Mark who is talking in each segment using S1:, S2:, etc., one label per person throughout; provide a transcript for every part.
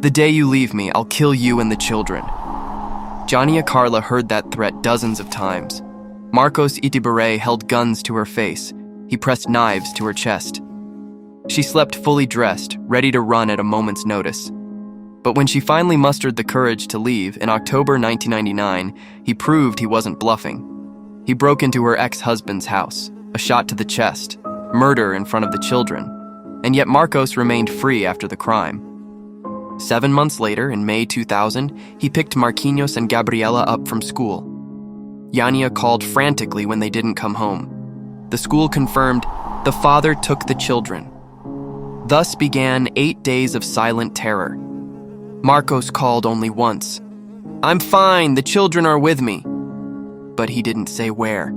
S1: The day you leave me, I'll kill you and the children. Jania Carla heard that threat dozens of times. Marcos Itiberê held guns to her face. He pressed knives to her chest. She slept fully dressed, ready to run at a moment's notice. But when she finally mustered the courage to leave in October 1999, he proved he wasn't bluffing. He broke into her ex-husband's house, a shot to the chest, murder in front of the children, and yet Marcos remained free after the crime. 7 months later, in May 2000, he picked Marquinhos and Gabriela up from school. Jania called frantically when they didn't come home. The school confirmed the father took the children. Thus began 8 days of silent terror. Marcos called only once. "I'm fine, the children are with me." But he didn't say where.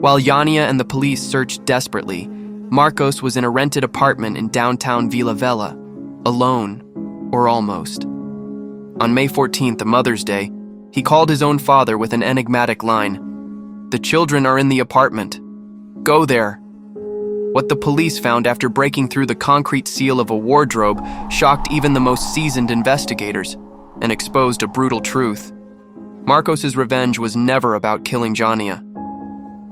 S1: While Jania and the police searched desperately, Marcos was in a rented apartment in downtown Vila Velha, alone, or almost. On May 14th, a Mother's Day, he called his own father with an enigmatic line. "The children are in the apartment. Go there." What the police found after breaking through the concrete seal of a wardrobe shocked even the most seasoned investigators and exposed a brutal truth. Marcos's revenge was never about killing Jania.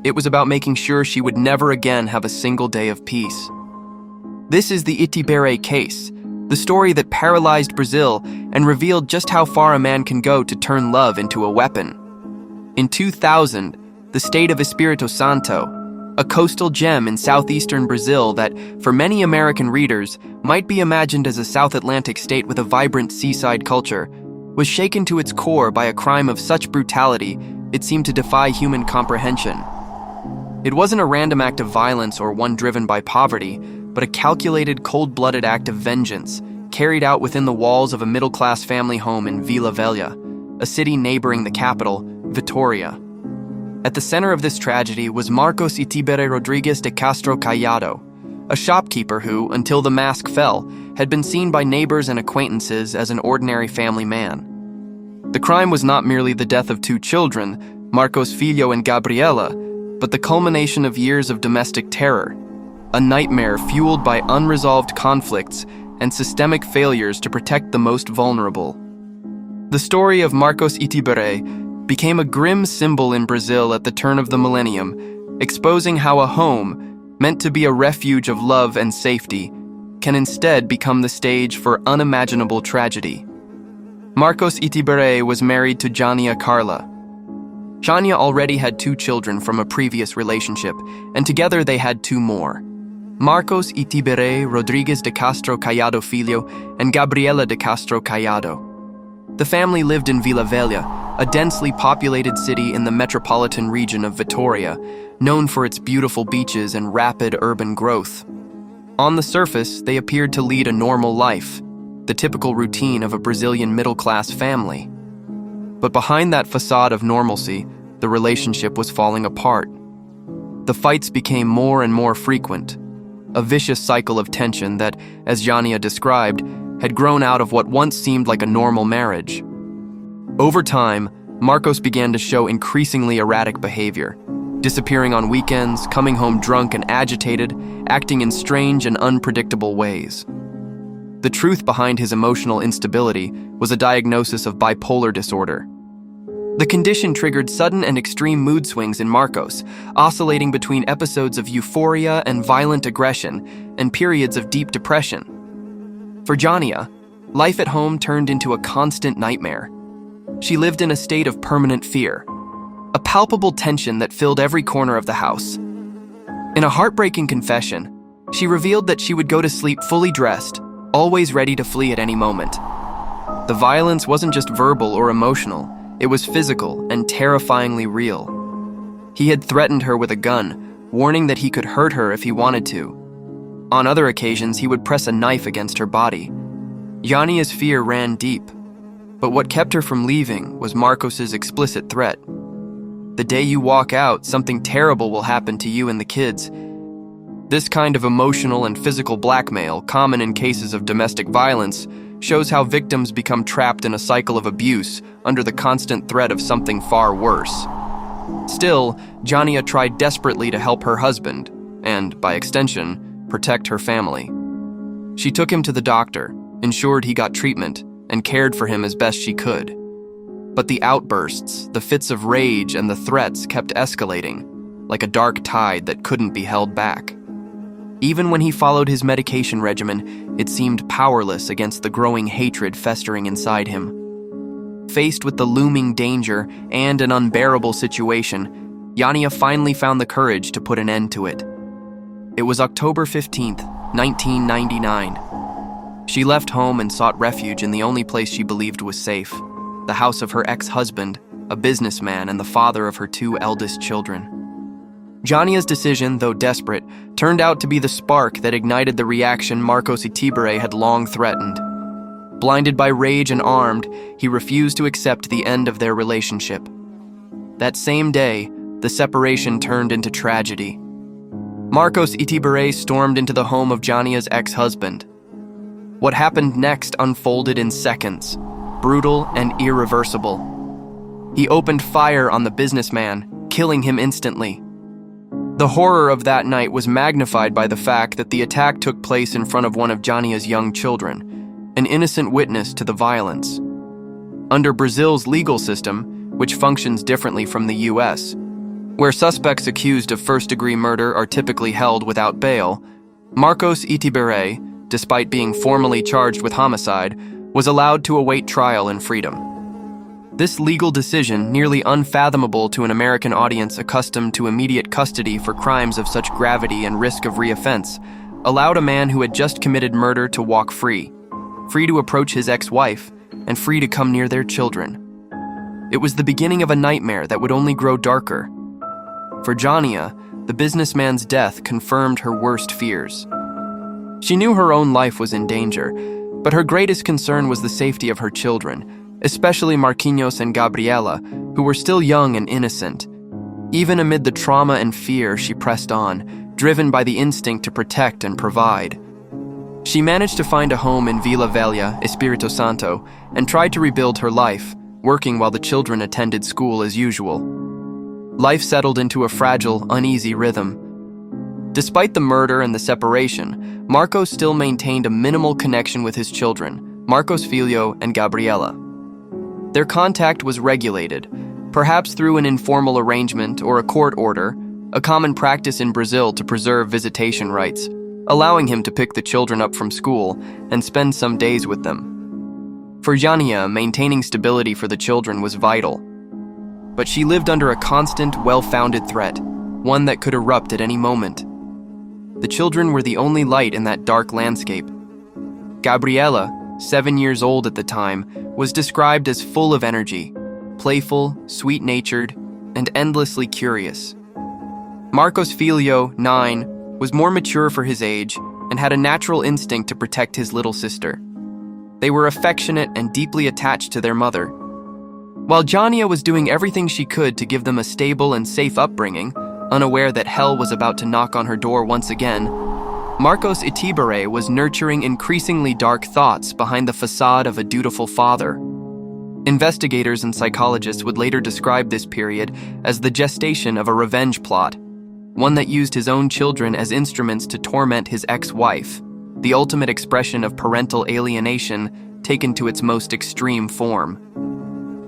S1: It was about making sure she would never again have a single day of peace. This is the Itiberê case, the story that paralyzed Brazil and revealed just how far a man can go to turn love into a weapon. In 2000, the state of Espírito Santo, a coastal gem in southeastern Brazil that, for many American readers, might be imagined as a South Atlantic state with a vibrant seaside culture, was shaken to its core by a crime of such brutality it seemed to defy human comprehension. It wasn't a random act of violence or one driven by poverty, but a calculated, cold-blooded act of vengeance, carried out within the walls of a middle-class family home in Vila Velha, a city neighboring the capital, Vitória. At the center of this tragedy was Marcos Itiberê Rodrigues de Castro Caiado, a shopkeeper who, until the mask fell, had been seen by neighbors and acquaintances as an ordinary family man. The crime was not merely the death of 2 children, Marcos Filho and Gabriela, but the culmination of years of domestic terror, a nightmare fueled by unresolved conflicts and systemic failures to protect the most vulnerable. The story of Marcos Itiberê became a grim symbol in Brazil at the turn of the millennium, exposing how a home, meant to be a refuge of love and safety, can instead become the stage for unimaginable tragedy. Marcos Itiberê was married to Jania Carla. Jania already had 2 children from a previous relationship, and together they had 2 more. Marcos Itiberê Rodrigues de Castro Caiado Filho and Gabriela de Castro Caiado. The family lived in Vila Velha, a densely populated city in the metropolitan region of Vitória, known for its beautiful beaches and rapid urban growth. On the surface, they appeared to lead a normal life, the typical routine of a Brazilian middle-class family. But behind that facade of normalcy, the relationship was falling apart. The fights became more and more frequent, a vicious cycle of tension that, as Jania described, had grown out of what once seemed like a normal marriage. Over time, Marcos began to show increasingly erratic behavior, disappearing on weekends, coming home drunk and agitated, acting in strange and unpredictable ways. The truth behind his emotional instability was a diagnosis of bipolar disorder. The condition triggered sudden and extreme mood swings in Marcos, oscillating between episodes of euphoria and violent aggression and periods of deep depression. For Jania, life at home turned into a constant nightmare. She lived in a state of permanent fear, a palpable tension that filled every corner of the house. In a heartbreaking confession, she revealed that she would go to sleep fully dressed, always ready to flee at any moment. The violence wasn't just verbal or emotional, it was physical and terrifyingly real. He had threatened her with a gun, warning that he could hurt her if he wanted to. On other occasions, he would press a knife against her body. Jania's fear ran deep, but what kept her from leaving was Marcos's explicit threat. "The day you walk out, something terrible will happen to you and the kids." This kind of emotional and physical blackmail, common in cases of domestic violence, shows how victims become trapped in a cycle of abuse under the constant threat of something far worse. Still, Jania tried desperately to help her husband, and, by extension, protect her family. She took him to the doctor, ensured he got treatment, and cared for him as best she could. But the outbursts, the fits of rage, and the threats kept escalating, like a dark tide that couldn't be held back. Even when he followed his medication regimen, it seemed powerless against the growing hatred festering inside him. Faced with the looming danger and an unbearable situation, Yania finally found the courage to put an end to it. It was October 15th, 1999. She left home and sought refuge in the only place she believed was safe, the house of her ex-husband, a businessman and the father of her two eldest children. Jania's decision, though desperate, turned out to be the spark that ignited the reaction Marcos Itiberê had long threatened. Blinded by rage and armed, he refused to accept the end of their relationship. That same day, the separation turned into tragedy. Marcos Itiberê stormed into the home of Jania's ex-husband. What happened next unfolded in seconds, brutal and irreversible. He opened fire on the businessman, killing him instantly. The horror of that night was magnified by the fact that the attack took place in front of one of Jania's young children, an innocent witness to the violence. Under Brazil's legal system, which functions differently from the US, where suspects accused of first-degree murder are typically held without bail, Marcos Itiberê, despite being formally charged with homicide, was allowed to await trial in freedom. This legal decision, nearly unfathomable to an American audience accustomed to immediate custody for crimes of such gravity and risk of reoffense, allowed a man who had just committed murder to walk free to approach his ex-wife, and free to come near their children. It was the beginning of a nightmare that would only grow darker. For Jania, the businessman's death confirmed her worst fears. She knew her own life was in danger, but her greatest concern was the safety of her children, especially Marquinhos and Gabriela, who were still young and innocent. Even amid the trauma and fear, she pressed on, driven by the instinct to protect and provide. She managed to find a home in Vila Velha, Espírito Santo, and tried to rebuild her life, working while the children attended school as usual. Life settled into a fragile, uneasy rhythm. Despite the murder and the separation, Marcos still maintained a minimal connection with his children, Marcos Filho and Gabriela. Their contact was regulated, perhaps through an informal arrangement or a court order, a common practice in Brazil to preserve visitation rights, allowing him to pick the children up from school and spend some days with them. For Jania, maintaining stability for the children was vital. But she lived under a constant, well-founded threat, one that could erupt at any moment. The children were the only light in that dark landscape. Gabriela, 7 years old at the time, was described as full of energy, playful, sweet-natured, and endlessly curious. Marcos Filho, 9, was more mature for his age and had a natural instinct to protect his little sister. They were affectionate and deeply attached to their mother. While Jania was doing everything she could to give them a stable and safe upbringing, unaware that hell was about to knock on her door once again, Marcos Itiberê was nurturing increasingly dark thoughts behind the facade of a dutiful father. Investigators and psychologists would later describe this period as the gestation of a revenge plot, one that used his own children as instruments to torment his ex-wife, the ultimate expression of parental alienation taken to its most extreme form.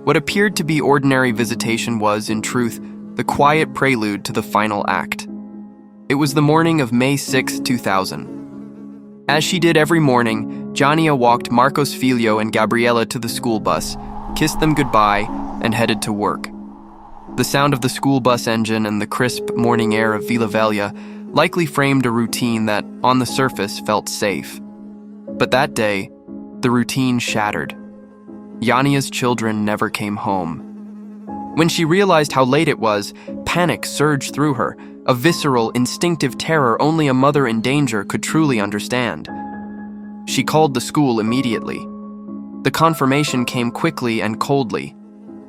S1: What appeared to be ordinary visitation was, in truth, the quiet prelude to the final act. It was the morning of May 6, 2000. As she did every morning, Jania walked Marcos Filho and Gabriela to the school bus, kissed them goodbye, and headed to work. The sound of the school bus engine and the crisp morning air of Vila Velha likely framed a routine that, on the surface, felt safe. But that day, the routine shattered. Jania's children never came home. When she realized how late it was, panic surged through her, a visceral, instinctive terror only a mother in danger could truly understand. She called the school immediately. The confirmation came quickly and coldly.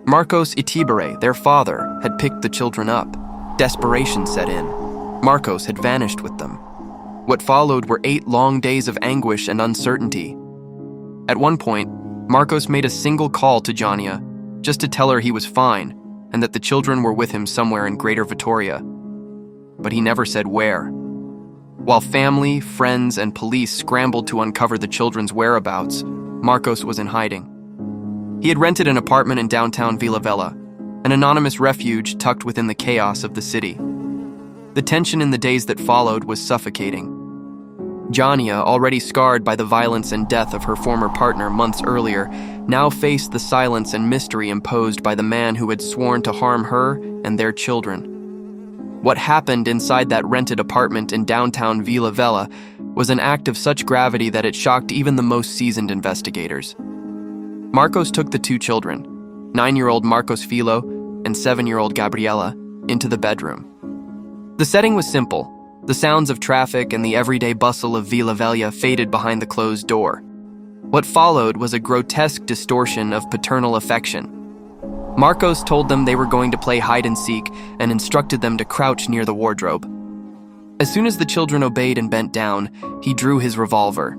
S1: Marcos Itiberê, their father, had picked the children up. Desperation set in. Marcos had vanished with them. What followed were 8 long days of anguish and uncertainty. At one point, Marcos made a single call to Jania, just to tell her he was fine and that the children were with him somewhere in Greater Vitoria. But he never said where. While family, friends, and police scrambled to uncover the children's whereabouts, Marcos was in hiding. He had rented an apartment in downtown Vila Velha, an anonymous refuge tucked within the chaos of the city. The tension in the days that followed was suffocating. Jania, already scarred by the violence and death of her former partner months earlier, now faced the silence and mystery imposed by the man who had sworn to harm her and their children. What happened inside that rented apartment in downtown Vila Velha was an act of such gravity that it shocked even the most seasoned investigators. Marcos took the two children, 9-year-old Marcos Filo and 7-year-old Gabriela, into the bedroom. The setting was simple. The sounds of traffic and the everyday bustle of Vila Velha faded behind the closed door. What followed was a grotesque distortion of paternal affection. Marcos told them they were going to play hide-and-seek and instructed them to crouch near the wardrobe. As soon as the children obeyed and bent down, he drew his revolver.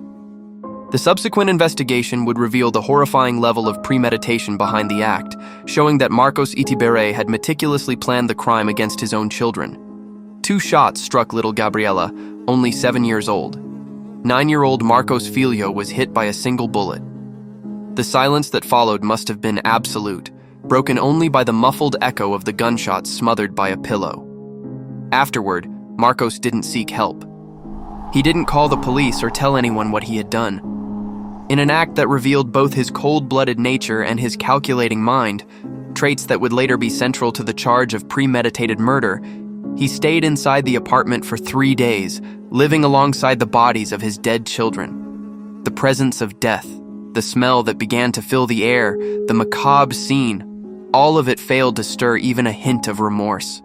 S1: The subsequent investigation would reveal the horrifying level of premeditation behind the act, showing that Marcos Itiberê had meticulously planned the crime against his own children. 2 shots struck little Gabriela, only 7 years old. 9-year-old Marcos Filho was hit by a single bullet. The silence that followed must have been absolute, broken only by the muffled echo of the gunshots smothered by a pillow. Afterward, Marcos didn't seek help. He didn't call the police or tell anyone what he had done. In an act that revealed both his cold-blooded nature and his calculating mind, traits that would later be central to the charge of premeditated murder, he stayed inside the apartment for 3 days, living alongside the bodies of his dead children. The presence of death, the smell that began to fill the air, the macabre scene, all of it failed to stir even a hint of remorse.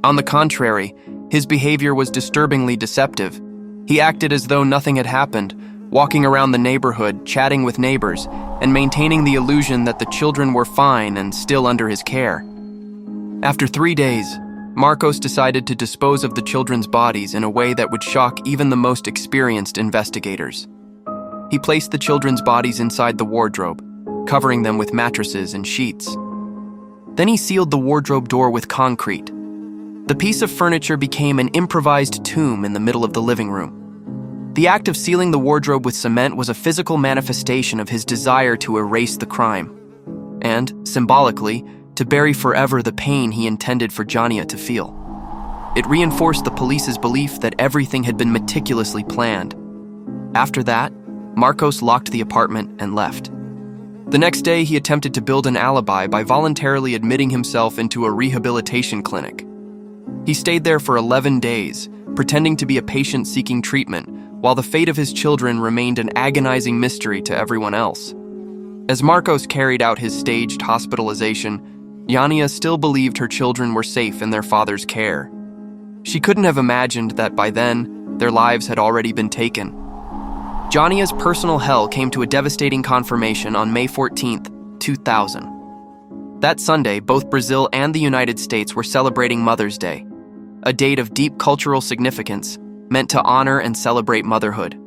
S1: On the contrary, his behavior was disturbingly deceptive. He acted as though nothing had happened, walking around the neighborhood, chatting with neighbors, and maintaining the illusion that the children were fine and still under his care. After 3 days, Marcos decided to dispose of the children's bodies in a way that would shock even the most experienced investigators. He placed the children's bodies inside the wardrobe, covering them with mattresses and sheets. Then he sealed the wardrobe door with concrete. The piece of furniture became an improvised tomb in the middle of the living room. The act of sealing the wardrobe with cement was a physical manifestation of his desire to erase the crime, and, symbolically, to bury forever the pain he intended for Jania to feel. It reinforced the police's belief that everything had been meticulously planned. After that, Marcos locked the apartment and left. The next day, he attempted to build an alibi by voluntarily admitting himself into a rehabilitation clinic. He stayed there for 11 days, pretending to be a patient seeking treatment, while the fate of his children remained an agonizing mystery to everyone else. As Marcos carried out his staged hospitalization, Jania still believed her children were safe in their father's care. She couldn't have imagined that by then, their lives had already been taken. Jania's personal hell came to a devastating confirmation on May 14, 2000. That Sunday, both Brazil and the United States were celebrating Mother's Day, a date of deep cultural significance meant to honor and celebrate motherhood.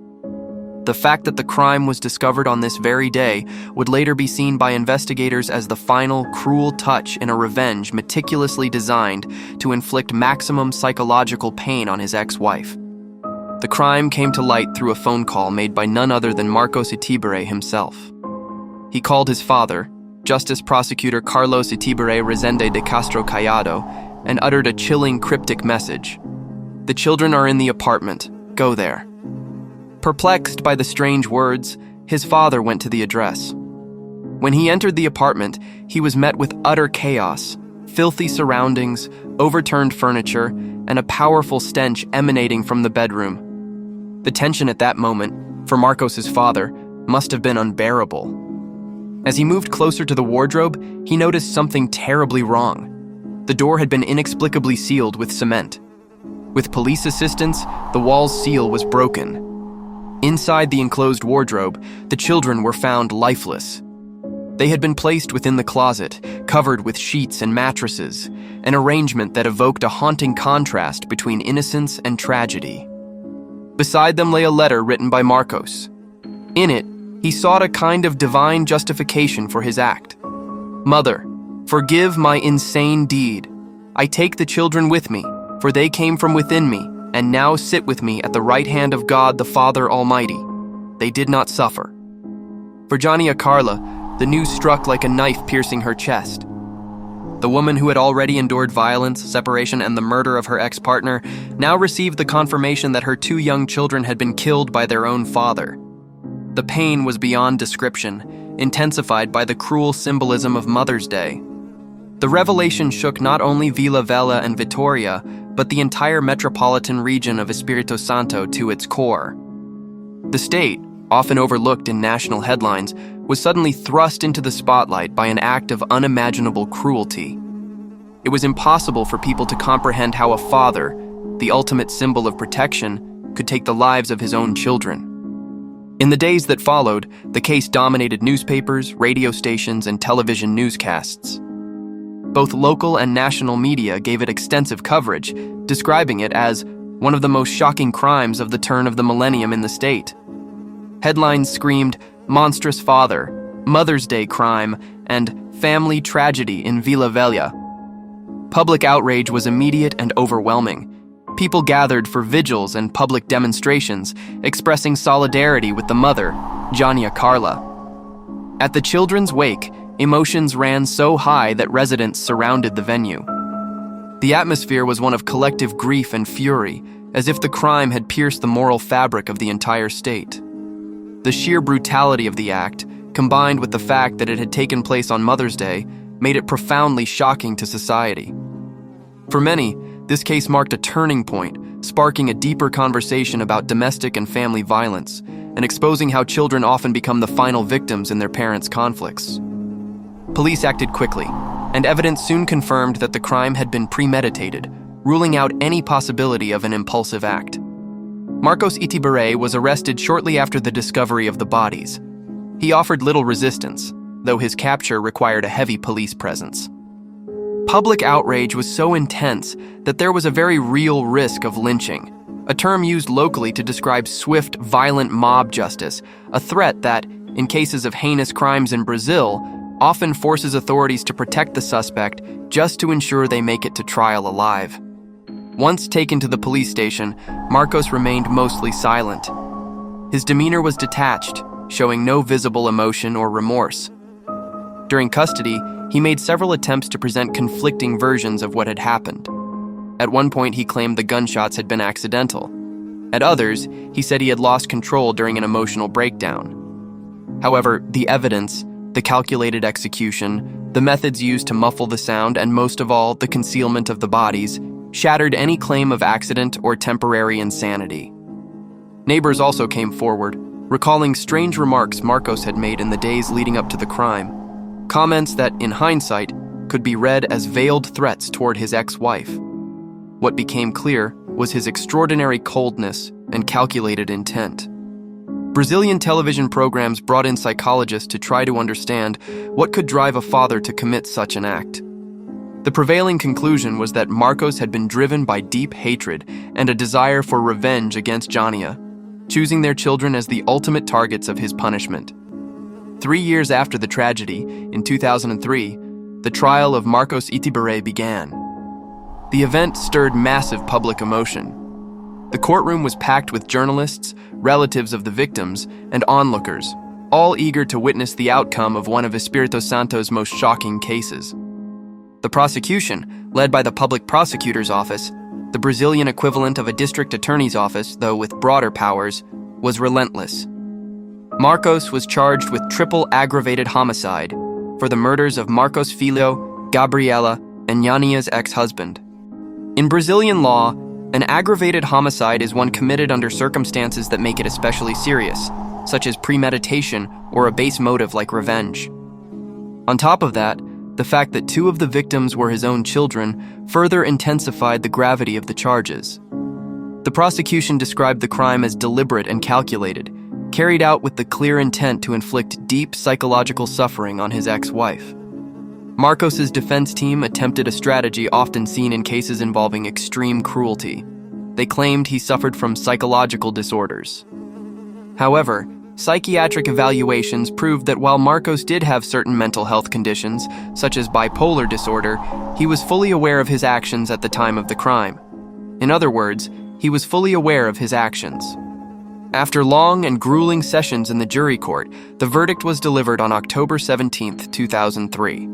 S1: The fact that the crime was discovered on this very day would later be seen by investigators as the final, cruel touch in a revenge meticulously designed to inflict maximum psychological pain on his ex-wife. The crime came to light through a phone call made by none other than Marcos Itiberê himself. He called his father, Justice Prosecutor Carlos Itiberê Rezende de Castro Caiado, and uttered a chilling, cryptic message. "The children are in the apartment. Go there." Perplexed by the strange words, his father went to the address. When he entered the apartment, he was met with utter chaos, filthy surroundings, overturned furniture, and a powerful stench emanating from the bedroom. The tension at that moment, for Marcos's father, must have been unbearable. As he moved closer to the wardrobe, he noticed something terribly wrong. The door had been inexplicably sealed with cement. With police assistance, the wall's seal was broken. Inside the enclosed wardrobe, the children were found lifeless. They had been placed within the closet, covered with sheets and mattresses, an arrangement that evoked a haunting contrast between innocence and tragedy. Beside them lay a letter written by Marcos. In it, he sought a kind of divine justification for his act. "Mother, forgive my insane deed. I take the children with me, for they came from within me, and now sit with me at the right hand of God the Father Almighty. They did not suffer. For Jania Carla, the news struck like a knife piercing her chest. The woman who had already endured violence, separation, and the murder of her ex-partner now received the confirmation that her 2 young children had been killed by their own father. The pain was beyond description, intensified by the cruel symbolism of Mother's Day. The revelation shook not only Vila Velha and Vitoria, but the entire metropolitan region of Espírito Santo to its core. The state, often overlooked in national headlines, was suddenly thrust into the spotlight by an act of unimaginable cruelty. It was impossible for people to comprehend how a father, the ultimate symbol of protection, could take the lives of his own children. In the days that followed, the case dominated newspapers, radio stations, and television newscasts. Both local and national media gave it extensive coverage, describing it as one of the most shocking crimes of the turn of the millennium in the state. Headlines screamed, "Monstrous Father," "Mother's Day Crime," and "Family Tragedy in Vila Velha." Public outrage was immediate and overwhelming. People gathered for vigils and public demonstrations, expressing solidarity with the mother, Jania Carla. At the children's wake, emotions ran so high that residents surrounded the venue. The atmosphere was one of collective grief and fury, as if the crime had pierced the moral fabric of the entire state. The sheer brutality of the act, combined with the fact that it had taken place on Mother's Day, made it profoundly shocking to society. For many, this case marked a turning point, sparking a deeper conversation about domestic and family violence, and exposing how children often become the final victims in their parents' conflicts. Police acted quickly, and evidence soon confirmed that the crime had been premeditated, ruling out any possibility of an impulsive act. Marcos Itiberê was arrested shortly after the discovery of the bodies. He offered little resistance, though his capture required a heavy police presence. Public outrage was so intense that there was a very real risk of lynching, a term used locally to describe swift, violent mob justice, a threat that, in cases of heinous crimes in Brazil, often forces authorities to protect the suspect just to ensure they make it to trial alive. Once taken to the police station, Marcos remained mostly silent. His demeanor was detached, showing no visible emotion or remorse. During custody, he made several attempts to present conflicting versions of what had happened. At one point, he claimed the gunshots had been accidental. At others, he said he had lost control during an emotional breakdown. However, the evidence, the calculated execution, the methods used to muffle the sound, and most of all, the concealment of the bodies, shattered any claim of accident or temporary insanity. Neighbors also came forward, recalling strange remarks Marcos had made in the days leading up to the crime, comments that, in hindsight, could be read as veiled threats toward his ex-wife. What became clear was his extraordinary coldness and calculated intent. Brazilian television programs brought in psychologists to try to understand what could drive a father to commit such an act. The prevailing conclusion was that Marcos had been driven by deep hatred and a desire for revenge against Jania, choosing their children as the ultimate targets of his punishment. 3 years after the tragedy, in 2003, the trial of Marcos Itiberê began. The event stirred massive public emotion. The courtroom was packed with journalists, relatives of the victims, and onlookers, all eager to witness the outcome of one of Espírito Santo's most shocking cases. The prosecution, led by the public prosecutor's office, the Brazilian equivalent of a district attorney's office, though with broader powers, was relentless. Marcos was charged with triple aggravated homicide for the murders of Marcos Filho, Gabriela, and Jania's ex-husband. In Brazilian law, an aggravated homicide is one committed under circumstances that make it especially serious, such as premeditation or a base motive like revenge. On top of that, the fact that 2 of the victims were his own children further intensified the gravity of the charges. The prosecution described the crime as deliberate and calculated, carried out with the clear intent to inflict deep psychological suffering on his ex-wife. Marcos's defense team attempted a strategy often seen in cases involving extreme cruelty. They claimed he suffered from psychological disorders. However, psychiatric evaluations proved that while Marcos did have certain mental health conditions, such as bipolar disorder, he was fully aware of his actions at the time of the crime. In other words, he was fully aware of his actions. After long and grueling sessions in the jury court, the verdict was delivered on October 17, 2003.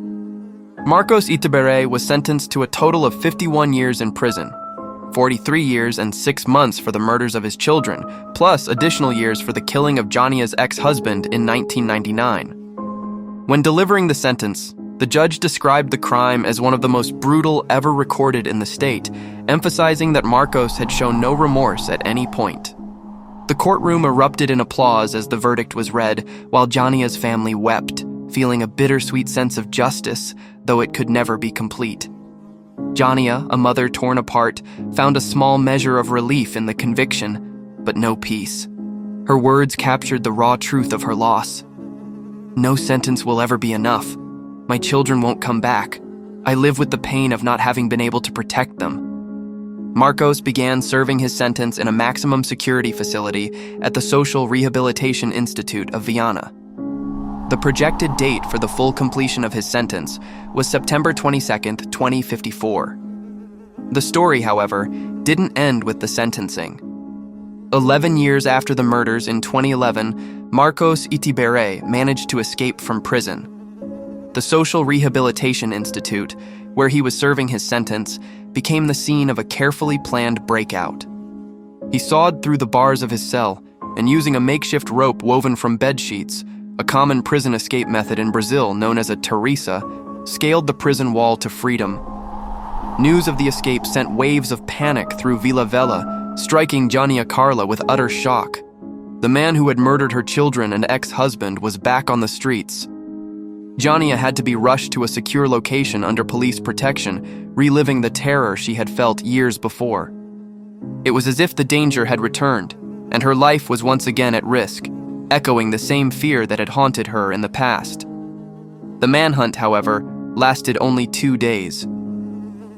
S1: Marcos Itiberê was sentenced to a total of 51 years in prison, 43 years and 6 months for the murders of his children, plus additional years for the killing of Jania's ex-husband in 1999. When delivering the sentence, the judge described the crime as one of the most brutal ever recorded in the state, emphasizing that Marcos had shown no remorse at any point. The courtroom erupted in applause as the verdict was read, while Jania's family wept, feeling a bittersweet sense of justice, though it could never be complete. Jania, a mother torn apart, found a small measure of relief in the conviction, but no peace. Her words captured the raw truth of her loss. "No sentence will ever be enough. My children won't come back. I live with the pain of not having been able to protect them." Marcos began serving his sentence in a maximum security facility at the Social Rehabilitation Institute of Viana. The projected date for the full completion of his sentence was September 22, 2054. The story, however, didn't end with the sentencing. 11 years after the murders in 2011, Marcos Itiberê managed to escape from prison. The Social Rehabilitation Institute, where he was serving his sentence, became the scene of a carefully planned breakout. He sawed through the bars of his cell and, using a makeshift rope woven from bed sheets, a common prison escape method in Brazil known as a Teresa, scaled the prison wall to freedom. News of the escape sent waves of panic through Vila Velha, striking Jania Carla with utter shock. The man who had murdered her children and ex-husband was back on the streets. Jania had to be rushed to a secure location under police protection, reliving the terror she had felt years before. It was as if the danger had returned, and her life was once again at risk, echoing the same fear that had haunted her in the past. The manhunt, however, lasted only 2 days.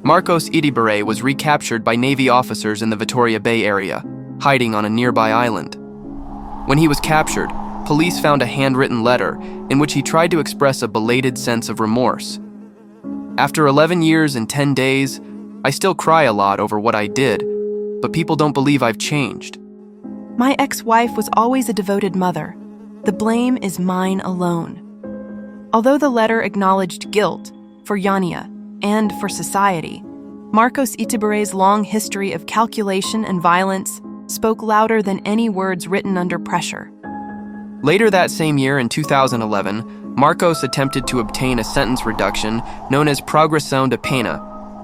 S1: Marcos Itiberê was recaptured by Navy officers in the Vitória Bay area, hiding on a nearby island. When he was captured, police found a handwritten letter in which he tried to express a belated sense of remorse. "After 11 years and 10 days, I still cry a lot over what I did, but people don't believe I've changed.
S2: My ex-wife was always a devoted mother. The blame is mine alone." Although the letter acknowledged guilt for Jania and for society, Marcos Itiberé's long history of calculation and violence spoke louder than any words written under pressure.
S1: Later that same year, in 2011, Marcos attempted to obtain a sentence reduction known as progressão de pena,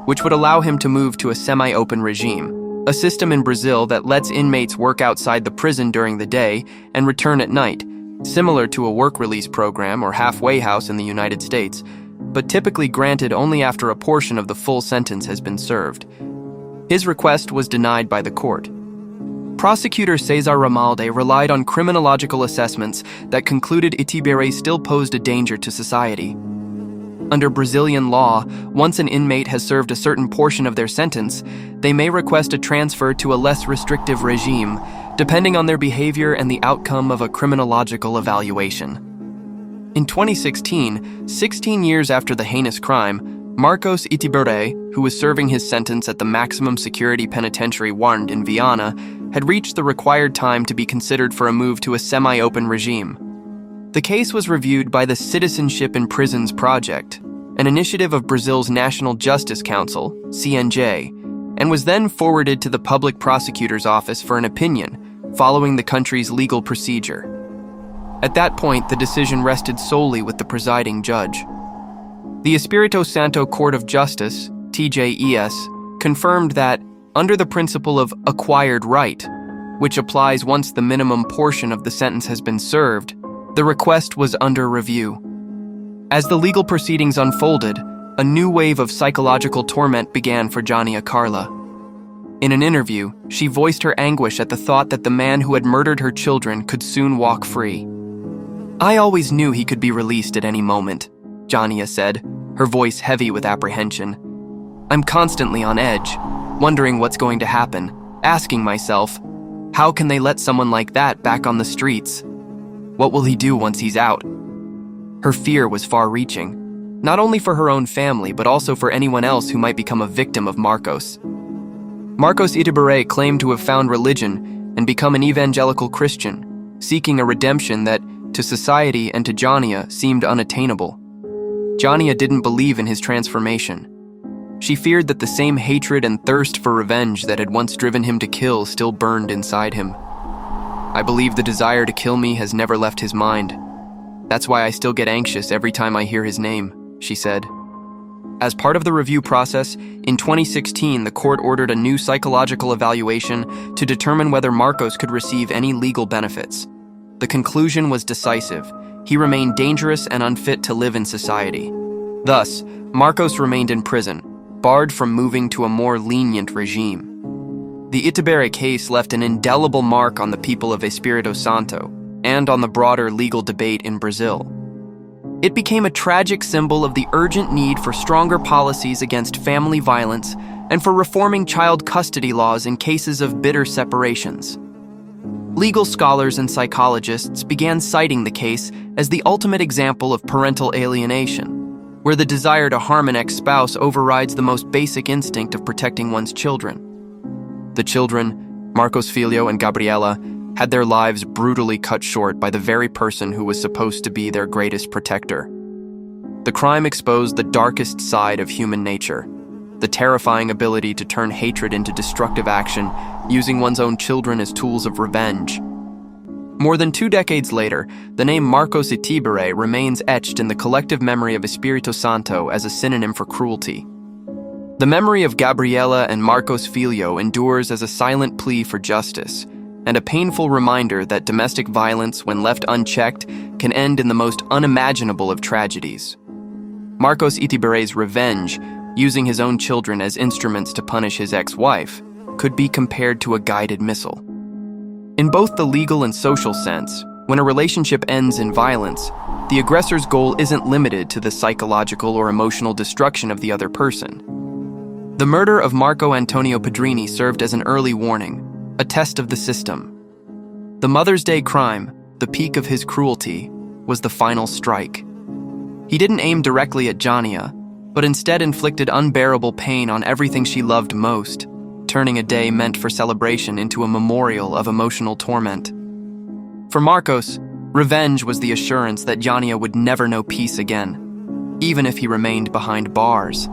S1: which would allow him to move to a semi-open regime, a system in Brazil that lets inmates work outside the prison during the day and return at night, similar to a work release program or halfway house in the United States, but typically granted only after a portion of the full sentence has been served. His request was denied by the court. Prosecutor Cesar Ramalde relied on criminological assessments that concluded Itiberê still posed a danger to society. Under Brazilian law, once an inmate has served a certain portion of their sentence, they may request a transfer to a less restrictive regime, depending on their behavior and the outcome of a criminological evaluation. In 2016, 16 years after the heinous crime, Marcos Itiberê, who was serving his sentence at the maximum security penitentiary Warned in Viana, had reached the required time to be considered for a move to a semi-open regime. The case was reviewed by the Citizenship in Prisons Project, an initiative of Brazil's National Justice Council, CNJ, and was then forwarded to the Public Prosecutor's Office for an opinion, following the country's legal procedure. At that point, the decision rested solely with the presiding judge. The Espírito Santo Court of Justice, TJES, confirmed that, under the principle of acquired right, which applies once the minimum portion of the sentence has been served, the request was under review. As the legal proceedings unfolded, a new wave of psychological torment began for Jania Carla. In an interview, she voiced her anguish at the thought that the man who had murdered her children could soon walk free. "I always knew he could be released at any moment," Jania said, her voice heavy with apprehension. "I'm constantly on edge, wondering what's going to happen, asking myself, how can they let someone like that back on the streets? What will he do once he's out?" Her fear was far-reaching, not only for her own family but also for anyone else who might become a victim of Marcos. Marcos Itiberê claimed to have found religion and become an evangelical Christian, seeking a redemption that, to society and to Jania, seemed unattainable. Jania didn't believe in his transformation. She feared that the same hatred and thirst for revenge that had once driven him to kill still burned inside him. "I believe the desire to kill me has never left his mind. That's why I still get anxious every time I hear his name," she said. As part of the review process, in 2016, the court ordered a new psychological evaluation to determine whether Marcos could receive any legal benefits. The conclusion was decisive. He remained dangerous and unfit to live in society. Thus, Marcos remained in prison, barred from moving to a more lenient regime. The Itiberê case left an indelible mark on the people of Espírito Santo and on the broader legal debate in Brazil. It became a tragic symbol of the urgent need for stronger policies against family violence and for reforming child custody laws in cases of bitter separations. Legal scholars and psychologists began citing the case as the ultimate example of parental alienation, where the desire to harm an ex-spouse overrides the most basic instinct of protecting one's children. The children, Marcos Filho and Gabriela, had their lives brutally cut short by the very person who was supposed to be their greatest protector. The crime exposed the darkest side of human nature, the terrifying ability to turn hatred into destructive action, using one's own children as tools of revenge. More than 2 decades later, the name Marcos Itiberê remains etched in the collective memory of Espírito Santo as a synonym for cruelty. The memory of Gabriela and Marcos Filho endures as a silent plea for justice, and a painful reminder that domestic violence, when left unchecked, can end in the most unimaginable of tragedies. Marcos Itiberé's revenge, using his own children as instruments to punish his ex-wife, could be compared to a guided missile. In both the legal and social sense, when a relationship ends in violence, the aggressor's goal isn't limited to the psychological or emotional destruction of the other person. The murder of Marco Antonio Pedrini served as an early warning, a test of the system. The Mother's Day crime, the peak of his cruelty, was the final strike. He didn't aim directly at Jania, but instead inflicted unbearable pain on everything she loved most, turning a day meant for celebration into a memorial of emotional torment. For Marcos, revenge was the assurance that Jania would never know peace again, even if he remained behind bars.